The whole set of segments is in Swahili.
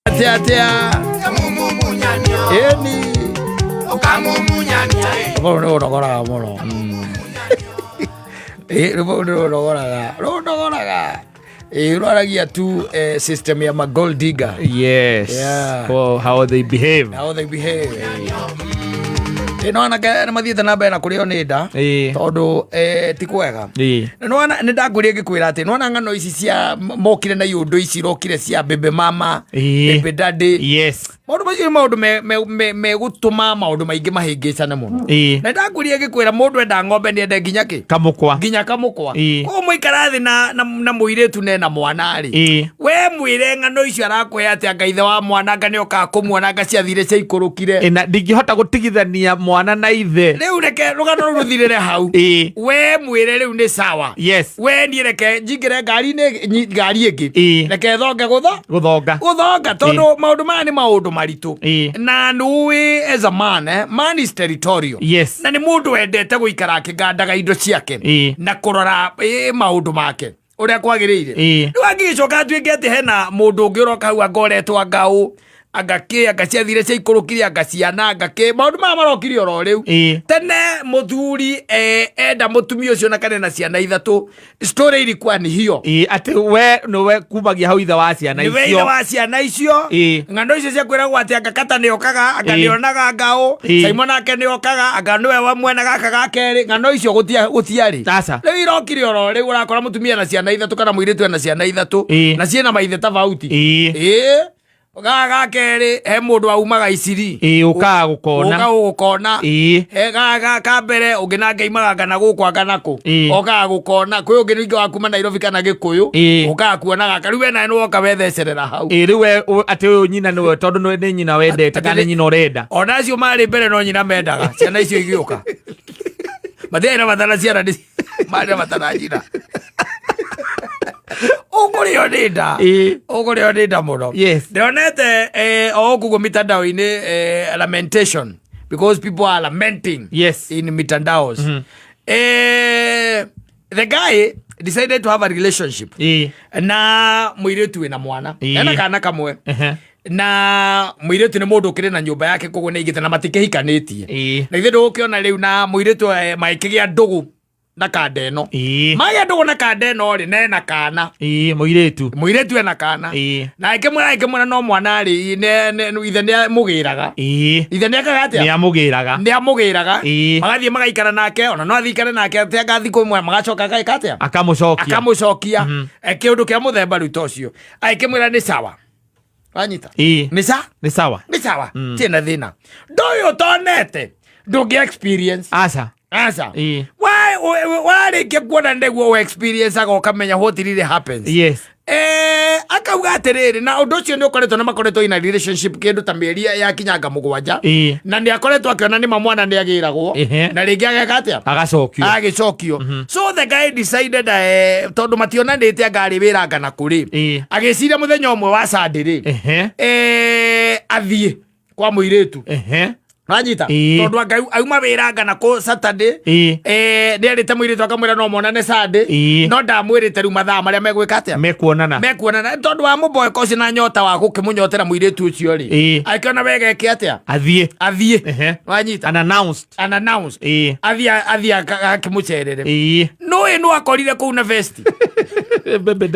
Atia eni okamumunyania no gora mono rodogoraga uraragia tu system ya ma gold digger. Yes. Yeah. Oh, how they behave. Nona na mathiete na mbere na kurio ni nda tondu ti kwega nona ni ndakuria ngikwira ati nona ngano ici cia mokire na yundu ici rokire cia bebe mama bebe daddy. Yes. Maundu macio maundu me gutuma maundu maingi mahingicane muno na ndakuria ngikwira mundu enda ng'ombe ni ende nginya ki kamukwa ko muikara thi na muiretu ne na mwana ri we mwire ng'ano icio arakwira ati ngaithe wa mwana ngane oka kumuona ngaciathire cia ikurukire na ndingihota gutigithania mwana na ithe riu reke rugano ruthirire hau we mwire riu ni sawa. Yes. We ni reke njingire ngari ingi reke thonge guthonga tondu maundu maya ni maundu maritu na nui as a man man is territorial. Yes. na ni mundu wendete guikara akigandaga indo ciake na kurora maundu make uria kwagiriire riu angicoka atuike ati hena mundu ungi uroka hau angoretwo ngau agaciathire cia ikurukire agaciana maundu maya marokire oro riu tene muthuri enda mutumia ucio na kane na ciana ithatu story ilikuwa ni hiyo ati we nowe kumagia hau ithe wa ciana icio ni we wa ciana icio ng'ano icio cia kwira gwati agakata ni okaga aganionaga ngao Simon ake ni okaga aganwe wa mwena gaka gakeri ng'ano icio gutiari sasa riu irokire oro riu urakora mutumia na ciana ithatu kana muiritu na ciana ithatu na ciena maithe tofauti gaga keri he mundu aumaga iciri ukaga gukona gaga kambere ungina ngeimaga kana gukwa kana ku okaga gukona kwi ungi ningi wakuma Nairobi kana Gikuyu ukaga kuonaga kariu we nae nuwoka wethecerera hau riu we ati uyu nyina niwe tondu ni nyina wendete kana nyina urenda ona acio mari mbere no nyina mendaga ciana icio igiuka mathira matana ciana ni mari matana nyina Ugurio nida muno. Yes. Ndionete okugo mitandao-ini lamentation because people are lamenting. Yes. In mitandaos. The guy decided to have a relationship. Na muiretu wina mwana. Ena kana kamwe. Na muiretu ni mundu ukire na nyumba yake koguo ni igite na matikehikanitie. Na ithe ndukiona riu na muiretu maikigia ndugu na kadeno maya ndugu na kadeno ri ne na kana muiretu ena kana na ikemura no mwana ri ne ithe ne mugiraga ithe ne akagate ne amugiraga magathie magaikara nake ona no athikare nake ate ngathi kumwe magacoka gaikate akamucokia kiundu kia muthemba ru tocio aikemura ni sawa anyita ni sawa tina thina ndoyo tonete ndugi experience asa why ke kuona ndeguo experience agokamenya what really happens. Yes. Akauga atiriri na undu ucio ni ukoretwo na makoretwo ina relationship kindu ta mieri ya kinyanga mugwanja na ni akoretwo akiona ni mamwana ni agiragwo na ringi ageka atia agicokio so the guy decided tondu mationanite ngari wira ngana kuri agiciria muthenya umwe wa Sunday athie kwa muiretu Rajita tondu auma wira ngana ko Saturday ni arite muiritu akamwira no monane Sunday no ndamwirite ru mathaa maria megwika atia mekuonana tondu wa muboy koci na nyota wa gukimunyotera muiritu ucio ri aikona wega ki atia athie rajita unannounced athie akimucerere no akorire ku university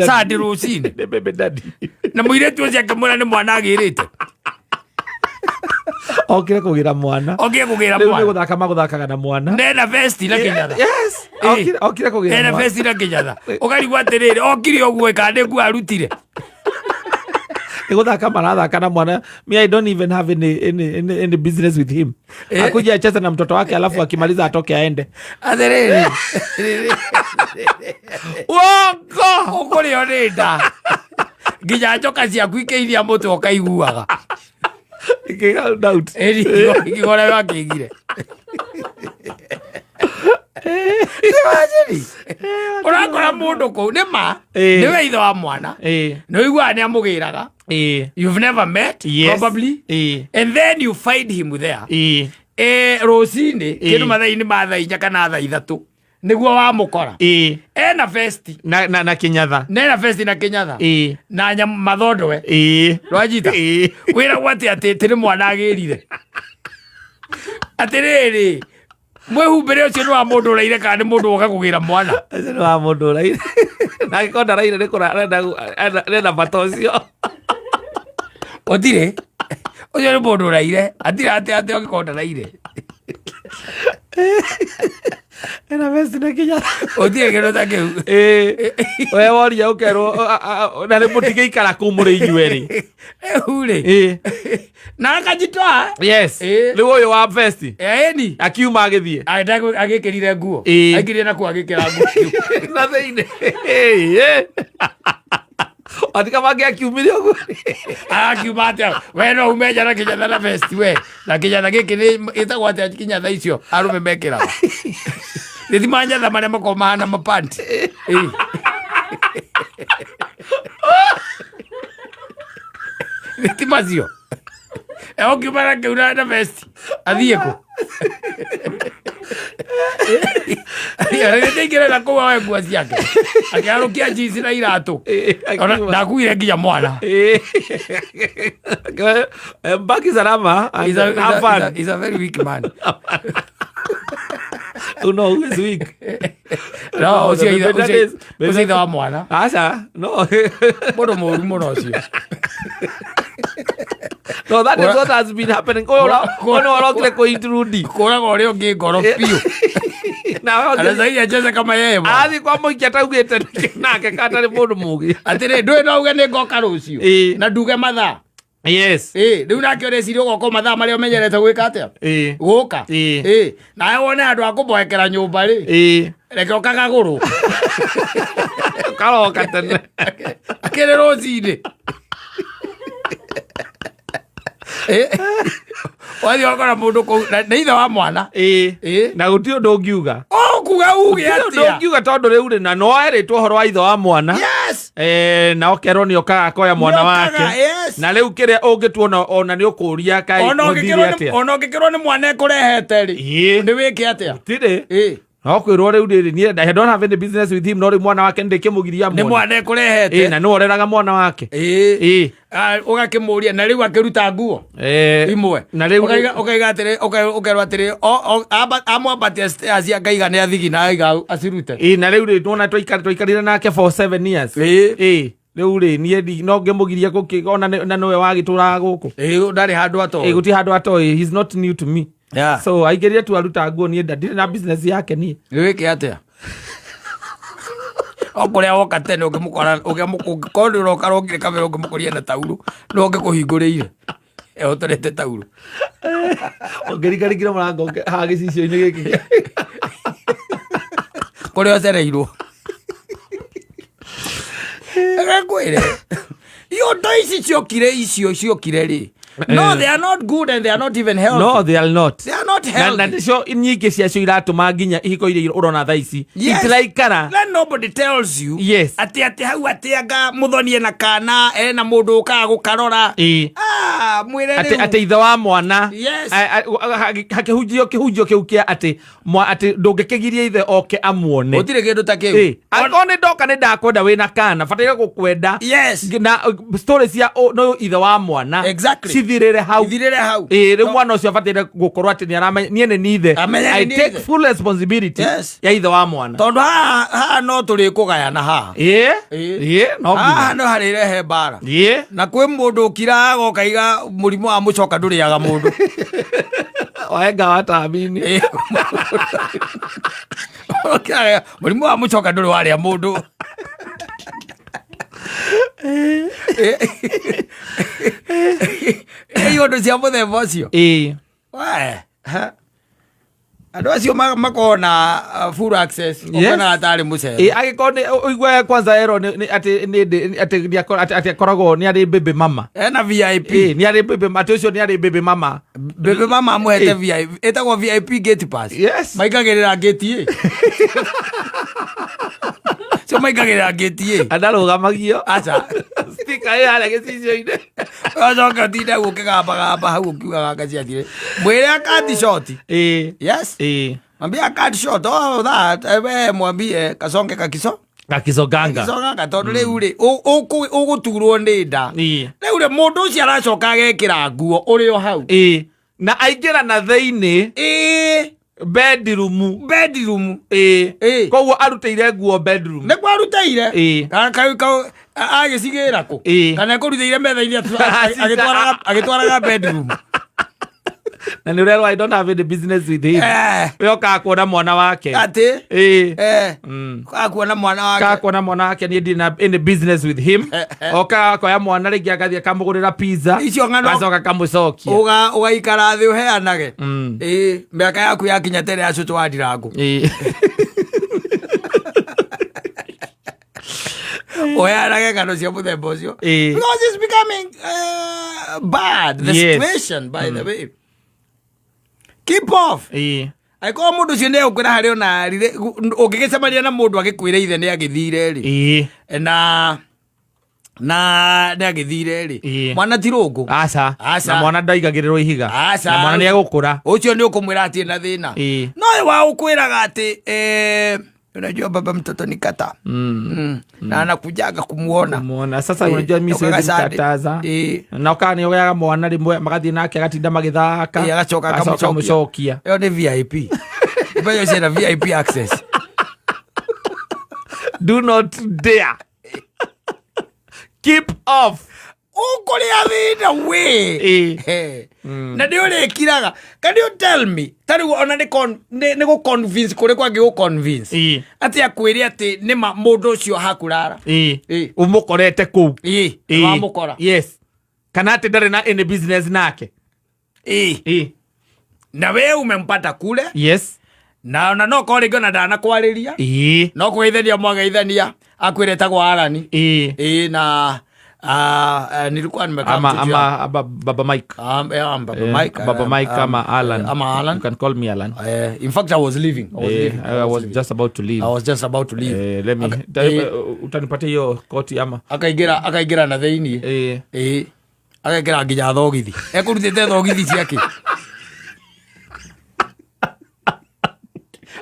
Sunday rucini na muiritu ucio akamwira ni mwana agirite okire kugira mwana riu guthakaga na mwana nena vest na kinyatha. Yes. Okire kugira nena vest na kinyatha ukarigwa atiriri okire ogwe kande ku arutire guthaka marathaka na mwana. Me, I don't even have any business with him. Akuja acheza na mtoto wake alafu akimaliza atoke aende atiriri woko ukuri onida ginya njoka ciaku ikeiria mutu ukaiguaga doubt igora wakigire urakora mundu ku ni ma niwe ithe wa mwana no igua ni amugiraga you've never met probably and then you find him there rosini kindu mathaini ma thainya kana thaa ithatu niguo wa mukora ena vest na kinyatha nena vest na kinyatha na mathondwe rwajita wira gwati ati tiri mwana agirire atiriri mwehumbire ucio ni wa mundu uraire kana ni mundu woka kugira mwana ucio ni wa mundu uraire na gikonda raire ni kura renda batocio otire ucio ni mundu uraire atira ate ogikonda raire ena vest na kinya otire kero take we woria ukerwo na ni mutige ikara ku muri inyueri hure na akajitoa yes riu uyu wa vest eni akiuma agithie agikirire nguo agikirire na ku agikira nguo na theine atika mage akiumire uguo akiuma atia we no umeja na kinyatha na vest we na kinyatha giki ni itagwo atia kinyatha icio arume mekira nithimanya tha maria makoma na mapanti nithimazio kiumara kiuna na vest athie ku nĩtĩingĩre na kũu awe nguo ciake akĩharũkia jinsi na iratu ndakuire nginya mwana mbaki salama. He's a very weak man. No, who is weak? No, ucio wa mwana aca no mũndũ mũru mũno ũcio. No, that is what has been happening. Ono orokire kuintrundi kuraga ũrĩa ũngĩ ngoro piũ na anasaidia cheze kama yeye athi kwa mũikia taugĩte nake katarĩ mũndũ mũgĩ atĩrĩ ndũĩ no uge nĩ ngoka rũciũ na nduge mathaa. Yes. Rĩu nake ũreciria ũgoka mathaa marĩa ũmenyerete gwĩka atĩa gũka nawe wone andũ a kũmboekera nyũmba rĩ reke ũkagagũrũ karoka tene akĩrĩ rũcinĩ wathi wakora mũndũ kũu nĩ ithe wa mwana na gũtirĩ ũndũ ũngiuga kuga uge atĩa ũngiuga tondũ rĩu rĩ na no erĩtwo ũhoro wa ithe wa mwana na okerwo nĩ okaga koya mwana wake na rĩu kĩrĩa ũngĩtuona ona nĩ ũkũria kai mũthiri atĩa ona ũngĩkĩrwo nĩ mwana ekũrehete rĩ nĩ wĩke atĩa tirĩ no kwĩrwo rĩu rĩrĩ niĩ I don't have any business with him no rĩ mwana wake ndĩkĩmũgiria nĩ mwana ekũrehete na nĩ oreraga mwana wake ũgakĩmũria na rĩu akĩruta nguo imwe na rĩu ũkaiga atĩrĩ ũkerwo atĩrĩ amwambatia stairs akaiga nĩ athigina aiga acirute na rĩu rĩ tuona twaikarire nake for 7 years rĩu rĩ niĩ no ngĩmũgiria gũkĩona na nĩwe wagĩtũraga gũkũ ndarĩ handũ atoĩ gũtirĩ handũ atoĩ he's not new to me. Yeah. So aigĩrĩre tu aruta nguo niĩ ndirĩ na business yake niĩ wĩke atĩa okũrĩa woka tene ũngĩmũkora ũngĩkorwo ũroka rongire kamera ũngĩmũkoria na tauro no ngĩkũhingũrĩire ũtũrete tauro ũngĩringaringĩra mũrango haha gĩcicio-inĩ gĩkĩ kũrĩa ũcereirwo agakwĩre iondo ici ciokire rĩ no they are not good and they are not even healthy. No, they are not. They are not healthy. Na nicio nyingĩ ciacio iratũma nginya ihiko iria ũrona thaa ici itiraikara. Then nobody tells you ati hau anga mũthoni na kana na mũndũ ũkaga gũkarora mwĩre rĩu ati ithe wa mwana hakĩhunjio kĩu kĩa ati ndũngĩkĩgiria ithe oke amuone gũtirĩ kĩndũ ta kĩu angĩkorwo nĩ ndoka nĩ ndakwenda wĩna kana bataire gũkwenda na story cia no ithe wa mwana thirĩre hau rĩu mwana ũcio abataire gũkorwo atĩ niĩ nĩ nithe I take full responsibility ya ithe wa mwana tondũ haha no tũrĩkũgayana haha haha no harĩrehe mbara na kwĩ mũndũ ũkiraga ũkaiga mũrimũ wa mũcoka ndũrĩaga mũndũ waenga watamini mũrimũ wa mũcoka ndũrĩ warĩa mũndũ ĩyũndũ cia mũthemba ũcio andũ acio makorwo na full access ũkona atarĩ mũcere agĩkorwo ũigua kwanza ero atĩ akoragwo nĩ arĩ baby mama ena VIP nĩ arĩ baby atĩ ũcio nĩ arĩ baby mama amũhete VIP ĩtagwo VIP gate pass maikagĩrĩra gate cio maikagĩrĩra gate andarũgamagio aca stika harĩa gĩcicio-inĩ acoka ũtinda gũkĩgambagamba hau ũkiugaga ngaciathire mwĩre akandi shoti Mwambie cut short all that. We mwambie kasonge gakizoganga tondu riu ri uguturwo ni nda riu ri mundu ucio aracoka agekira nguo uri o hau na aingira na thiini bedroom koguo aruteire nguo bedroom ne kwa aruteire kau agicigira ku kana kuruteire metha-ini agitwaraga bedroom na nä å rerwo I don't have any business with him we okaga kuona mwana wake kakuona mwana wake nä ndina any business with him okaga koya mwana rä ngä agathiä akamå gå rä ra pizza gacoka kamå cokia ugaikara thä å heanage mä aka yaku yakinya tere acå wa ndirangu uheanage ngano cia må themba å cio because it's becoming bad the situation by the way. Keep off. Aiko mundu cio ne ukura hari ona rire ungigicemania na mundu agikwira ithe ne agithire ri na ne agithire ri mwana tirungu aca na mwana ndaigagirirwo ihiga na mwana ne agukura ucio ni ukumwira ati na thina no wa ukwiraga ati unajua baba mtoto ni kata na anakujaga kumuona sasa unajua mimi siwezi kukataza na ukani yoga mwana rimwe magathi nake agatinda magithaka agacoka akamucokia yo ni VIP bayo sina VIP access do not dare keep off ukuria thina we na ndio rekiraga can you tell me tari ona ni go convince kure kwangi go convince ati akwire ati ni mundu ucio hakurara umukorete ku wamukora yes kana ati ndari na any business nake na we umempata kule yes na no kore ngona ndana kwariria no kwithania mwageithania akwire tagwa Arani na nilikuwa nimekama Baba Mike. Baba Mike ama Alan. You can call me Alan. In fact, I was leaving. I was just about to leave. Let me. Utanipatia hiyo koti ama. Akaigira na theini. Akaigira nginya thogithi. Ekurutite thogithi ciake.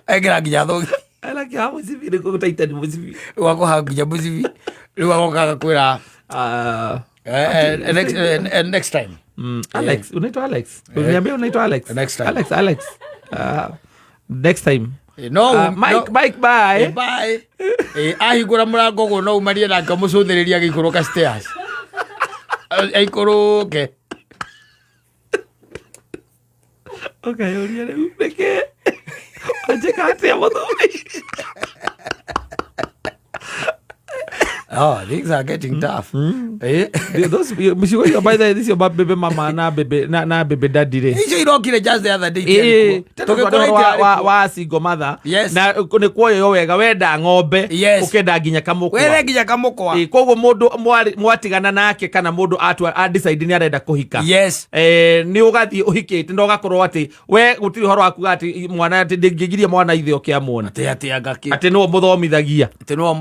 Akaigira nginya thogithi. Like how was it kugutaita muzivi. Wako hanginya muzivi. Riu agoka kwira next time. Alex, unaitwa Alex. Uniambia unaitwa Alex. Next time. Alex. Next time. No, Mike, bye. Bye. Ahigura murango go no umarie na ngamucuthiriria gikuruka stairs. Aikuruke. Okay, uria riu reke. Ajeka ati amothomi. Oh, things are getting tough. Those by the this your baby mama na baby daddy re. Ijo irokire just the other day. Wa single mother. Yes. Na ni kuoyo yo wega wenda ng'ombe ukenda nginya kamukwa. Were nginya kamukwa. Koguo mundu mwatigana nake kana mundu a decide ni arenda kuhika. Yes. Ni ugathi uhikite ndo gakorwo ati we gutiri horo waku ati mwana ati ndingigirie mwana ithe okiamuona. Ati agaki. Ati no muthomithagia. No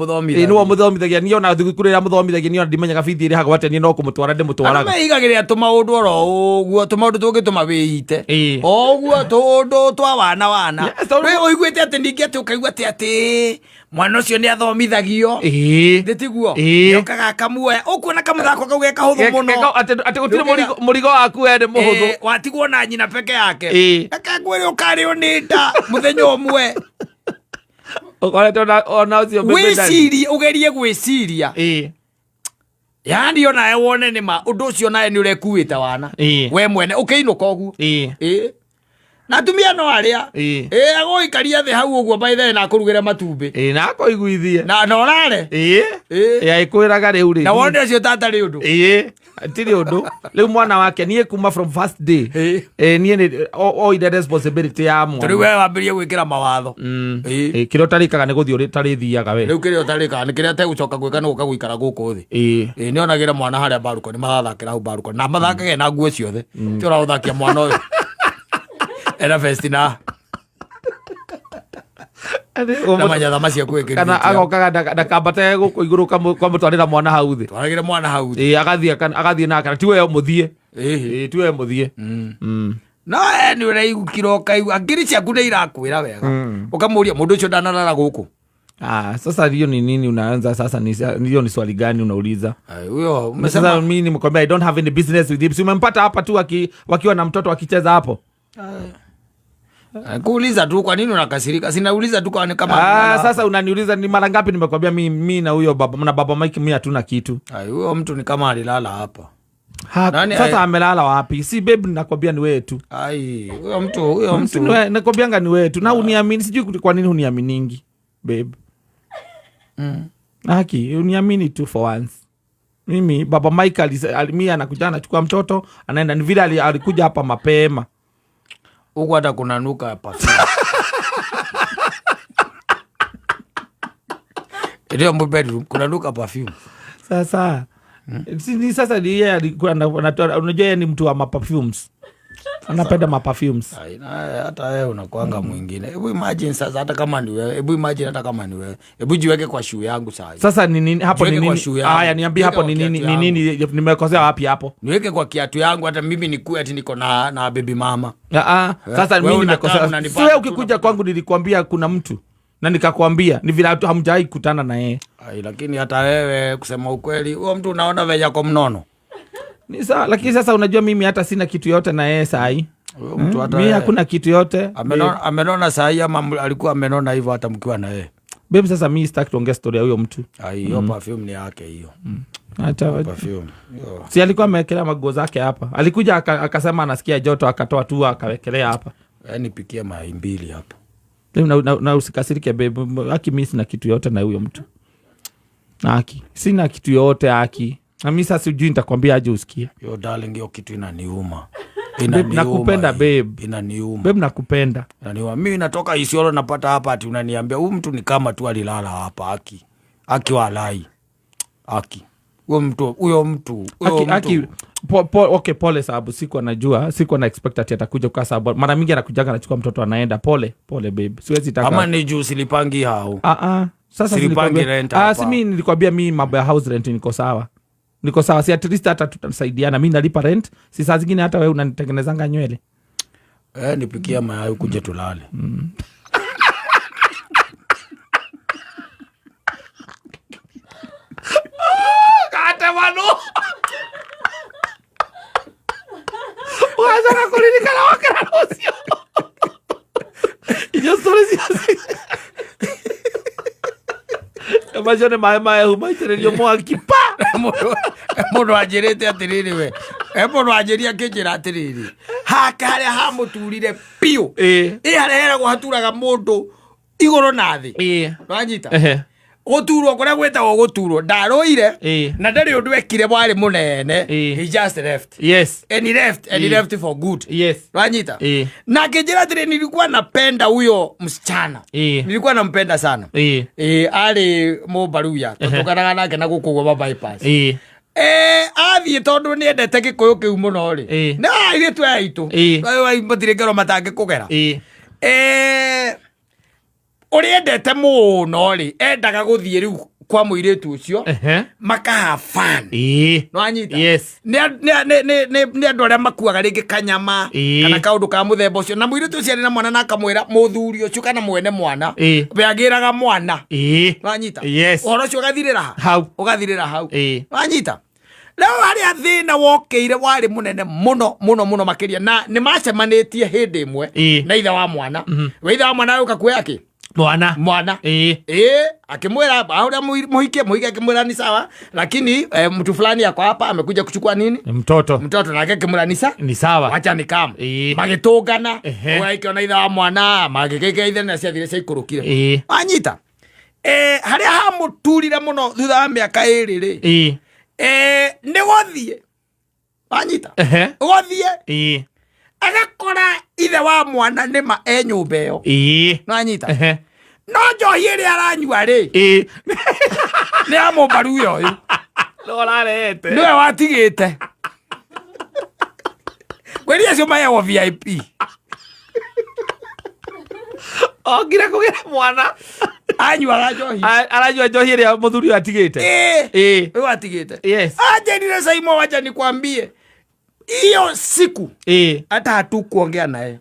muthomithagia ni ona thukurira muthomithagia ni ona ndimenyaga bithi iri hagwate ni no kumutwara ndimutwaraga. Ame igagire tumaundu oro uguo tumaundu tungi tumawiite. Oguo tundu twa wana. We oiguite ati ndingi ati ukaigua ati mwana ucio ni athomithagio. Nditiguo. Yokaga kamuoya ukuona kamuthako kau geka huthu muno. Ati gutire murigo waku we ni muhuthu. Watigwo na nyina peke yake. Akagwire ukari unida muthenya umwe. Okorete ona ucio bebe dadi. Ugerie gwiciria. Yani ona ewone ni ma undu ucio nae ni urekuita wana. We mwene ukiinuka ogu. Na tumia no aria. Agoikaria the hau oguo by the na kurugire matumbi. Na akoiguithie. Na no rare. Aikwiraga riu ri. Na wonde ucio tata ri undu. Atiri undu. Riu mwana wake nie kuma from first day. Nie ni all the responsibility ya mwana. Turi we wambirie gwikira mawatho. Kiro tarikaga ni guthi uri tarithiaga we. Riu kiro tarikaga ni kiria tegucoka gwika no guikara guku thi. Ni onagira mwana haria baruko ni mathakira hau baruko. Na mathakage na nguo ciothe. Ti ora uthakia mwana uyu. Era festina. Na manyatha macio kwikira. Kana agokaga ndakambate guku iguru kwa mutwarira mwana hau thi. Twaragire mwana hau thi. Agathie na kana tiwe muthie. Tiwe muthie. no ni uraigu kiroka akiri ciaku nĩ irakwĩra wega ukamuria mũndũ ũcio ndanarara gũkũ. Sasa hiyo ni nini unaanza sasa? Hiyo ni swali gani unauliza? Huyo umesema mimi nimekwambia I don't have any business with him. Si umempata hapa tu wakiwa na mtoto wakicheza hapo. Kuuliza tu kwa nini unakasirika? Sinauliza tu kwa kama sasa unaniuliza ni mara ngapi nimekwambia mimi na huyo baba Mike mimi hatuna kitu. Huyo mtu ni kama alilala hapa. Sasa amelala wapi? Si babe nakwambia ni wewe tu. Huyo mtu nakwambianga ni wewe tu. Na uniamini, sijui kwa nini uniaminingi babe. Haki uniamini tu for once. Mimi baba Mike mimi anakuja anachukua mtoto anaenda, ni vile alikuja hapa mapema. Huko hata kuna nuka hapa. Ndio bedroom kuna nuka perfume. Sasa sasa ni yeye alikuwa unajua yeye ni mtu wa perfumes. Anapenda perfumes. Hata wewe unakuanga mwingine. Hebu imagine sasa hata kama ni wewe. Hebu jiweke kwa shoe yangu sasa. Sasa ni nini hapo ni nini? Haya niambie hapo ni nini nimekosea wapi hapo? Niweke kwa kiatu yangu hata mimi nikue ati niko na baby mama. Sasa mimi nimekosea. Sio ukikuja kwangu nilikwambia kuna mtu na nikakwambia ni vile hamjai kutana na yeye. Lakini hata wewe kusema ukweli huyo mtu unaona veja kwa mnono. Ni sawa, lakini sasa unajua mimi hata sina kitu yote na yeye saa hii. Mimi hakuna kitu yote. Amenona saa hii ama alikuwa amenona hivyo hata mkiwa na yeye. Babe sasa mimi sitaki tuongea story ya huyo mtu. Hiyo perfume ni yake hiyo. Hata perfume. Si alikuwa amewekelea mago zake hapa. Alikuja akasema anasikia joto akatoa tu akawekelea hapa. Nipikie mai mbili hapo. Na usikasirike babe. Haki mimi sina kitu yote na huyo mtu. Haki. Sina kitu yote haki. Na mimi sasa sijui nitakwambia aje usikie. Yo darling, hiyo kitu inaniuma. Nakupenda babe. Inaniuma. Babe nakupenda. Inaniuma. Mimi natoka Isiolo napata hapa ati unaniambia huyu mtu ni kama tu alilala hapa haki. Haki walai. Haki. Huyo mtu. Haki. Okay, pole sababu sikuwa na expect ati atakuja kwa sababu mara mingi anakujaga anachukua mtoto anaenda. Pole babe. Siwezi taka. Ama ni juu silipangi hao. Sasa mimi nilikwambia mimi mambo ya house rent niko sawa. Si at least hata tutasaidiana. Mimi nalipa rent. Si saa zingine hata wewe unanitengenezanga nywele. Nipikia mayai kuja tulale. Kata wano. Waza na kulilika na wakana osio. Iyo story si. Imagine mae humaitere mwa kipa. Mundu anjirite atiriri we. Mundu anjiria kinjira atiriri. Hakaria hamuturire piu. Harehera haturaga mundu iguru na thi. Wanyita. Guturwo kuria gwetagwo guturwo ndaroire na ndari undu ekire bwari munene. He just left. Yes. And he left for good. Yes. Wanyita. Na kinjira atiriri nilikuwa napenda huyo msichana. Nilikuwa nampenda sana. Ali Mobaruya tutokanaga nake na guku gwa bypass. Athie tondu ni endete gikuyu kiu muno ri. Na ire tu aitu. Wai mbatire ngero matange kugera. Uri endete muno ri endaga guthie riu kwa muiretu ucio makaha fan. No anyita. Yes. Ni andu aria makuaga ringi kanyama kana kaundu ka muthemba ucio na muiretu ucio na mwana na kamwira muthuri ucio kana mwene mwana beagiraga mwana. No anyita. Oro ucio ugathirira hau. No anyita. Leo haria thina wokeire wari munene muno makiria na ni macemanitie hindi imwe na ithe wa mwana. We ithe wa mwana uka kuya ki mwana akimwera auria muhike akimwera ni sawa, lakini mtu fulani yako hapa amekuja kuchukua nini mtoto na akimwera ni sawa, acha nikam magitungana uikiona ithe wa mwana magikeke ithe na ciathire cikurukire anyita haria hamuturire muno thutha wa miaka iri ri ni gothie anyita gothie agakora ithe wa mwana nima nyumba iyo no anyita no njohi iri aranyua ri ni Mobaru uyu no rarete niwe watigite kweli acio maheagwo VIP ongira kugira mwana anyuaga njohi aranyua njohi iri muthuri atigite we watigite yes ajenire saimo wacha nikwambie Hiyo siku hata hatukuongea naye.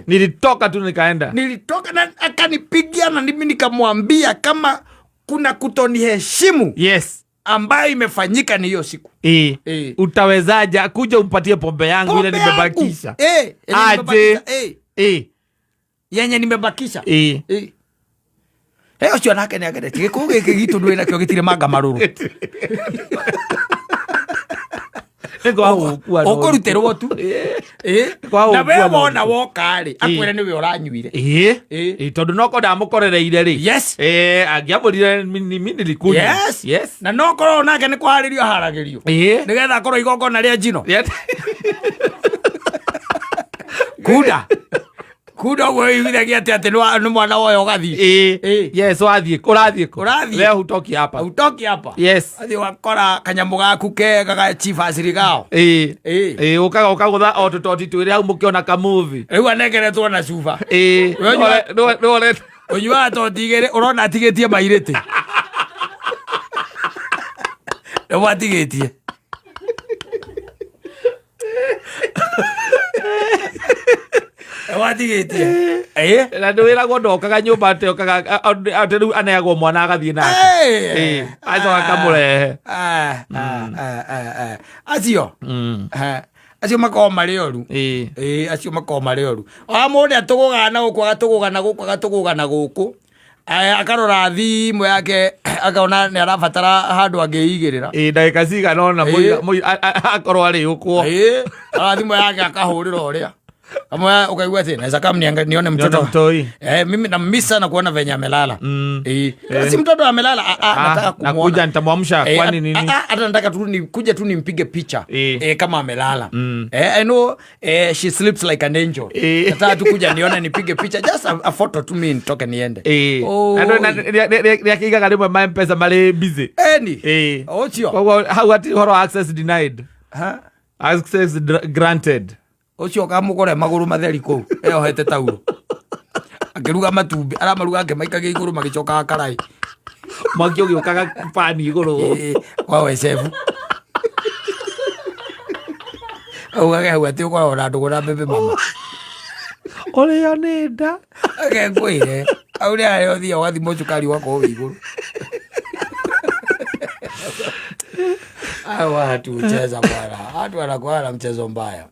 Nilitoka tu nikaenda. Nilitoka na akanipigia na mimi nikamwambia kama kuna kutoniheshimu. Yes. Ambayo imefanyika ni hiyo siku. Utawezaje kuja umpatie pombe yangu ile nimebakisha? Aje. Yenye nimebakisha. Ucio nake ni agere gikuo giki gitu ndwe nakio gitire manga maruru. Ukuruterwo tu. Na we wona wokari akwire niwe uranyuire. Tondu noko ndamukorereire ri. Yes. Angiamurire mimi nilikunywa. Yes. Na noko nake ni kwaririo haragirio. Nigetha akorwo igongona ria njino. Kuda wewe ati ni mwana wao gathi. Yes, urathie ko. Leo hutoki hapa. Yes. Athi wakora kanyamu gaku kega ga chief asirigao. Ukagutha o tutoti twiri hau mukiona ka movie. Riu anegeretwo na cuba. No Unyua totigere urona atigetie mairete. Ndio atigetie. Watigetie. Na ndwiragwo ndokaga nyumba ate okaga riu aneagwo mwana agathie nake. Acoka kamurehe. Acio makoo mari oru. Acio makoo mari oru. Mundu atugugana guku agatugugana guku agatugugana guku. Akarora thimu yake akaona ni arabatara handu angiigirira. Ndagika cigana ona akorwo ari ukwo. Thimu yake akahurira uria. Kama ukaigua ati naweza kama nione mtoto. Mimi namisa na kuona venye amelala. Si mtoto amelala, nataka kumuona. Nakuja nitamwamsha kwani nini? Hata nataka tu nikuje tu nimpige picha kama amelala. I know she sleeps like an angel. Nataka tu kuja nione nipige picha, just a photo tu mimi nitoke niende. Yakiga rimwe my M-Pesa mari busy. Ocio. How access denied? Access granted. Ucio kamukore maguru matheri ku eyohete tauro akiruga matumbi aramaruga ake maikage iguru magicoka karai makio giokaga pani iguru kwa wesefu ugage hwete kwa ora ndugura bebe mama ole yanenda agengwire aure ayo thia wathi mochukari wako iguru watu cheza bwana watu wanakuwa na mchezo mbaya.